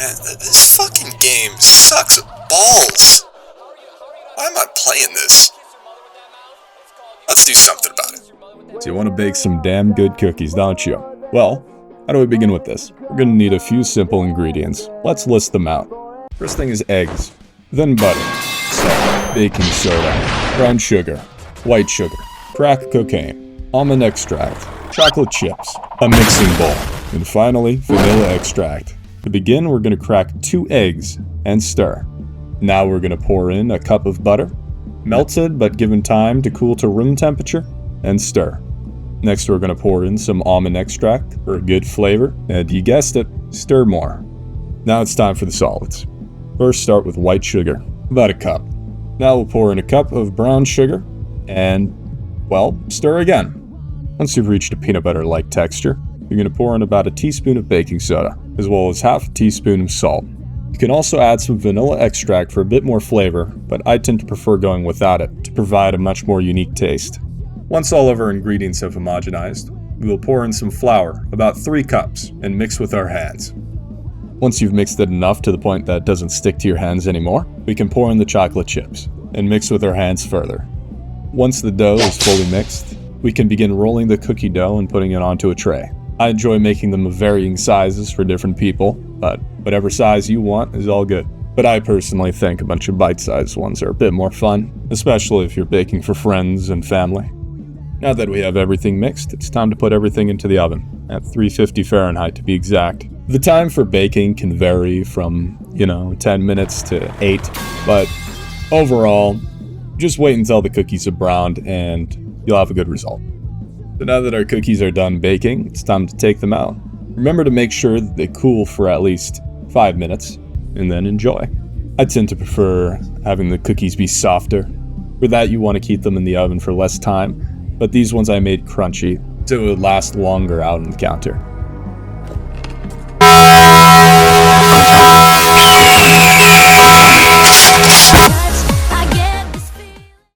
Man, this fucking game sucks balls. Why am I playing this? Let's do something about it. So you want to bake some damn good cookies, don't you? Well, how do we begin with this? We're going to need a few simple ingredients. Let's list them out. First thing is eggs, then butter, salt, baking soda, brown sugar, white sugar, crack cocaine, almond extract, chocolate chips, a mixing bowl, and finally, vanilla extract. To begin, we're going to crack 2 eggs and stir. Now we're going to pour in a cup of butter, melted but given time to cool to room temperature, and stir. Next, we're going to pour in some almond extract for a good flavor, and you guessed it, stir more. Now it's time for the solids. First, start with white sugar, about a cup. Now we'll pour in a cup of brown sugar, and, well, stir again. Once you've reached a peanut butter-like texture, you're going to pour in about a teaspoon of baking soda, as well as half a teaspoon of salt. You can also add some vanilla extract for a bit more flavor, but I tend to prefer going without it to provide a much more unique taste. Once all of our ingredients have homogenized, we will pour in some flour, about 3 cups, and mix with our hands. Once you've mixed it enough to the point that it doesn't stick to your hands anymore, we can pour in the chocolate chips, and mix with our hands further. Once the dough is fully mixed, we can begin rolling the cookie dough and putting it onto a tray. I enjoy making them of varying sizes for different people, but whatever size you want is all good. But I personally think a bunch of bite-sized ones are a bit more fun, especially if you're baking for friends and family. Now that we have everything mixed, it's time to put everything into the oven, at 350 Fahrenheit to be exact. The time for baking can vary from, 10 minutes to 8, but overall, just wait until the cookies are browned and you'll have a good result. So now that our cookies are done baking, it's time to take them out. Remember to make sure that they cool for at least 5 minutes, and then enjoy. I tend to prefer having the cookies be softer. For that, you want to keep them in the oven for less time, but these ones I made crunchy, so it would last longer out on the counter.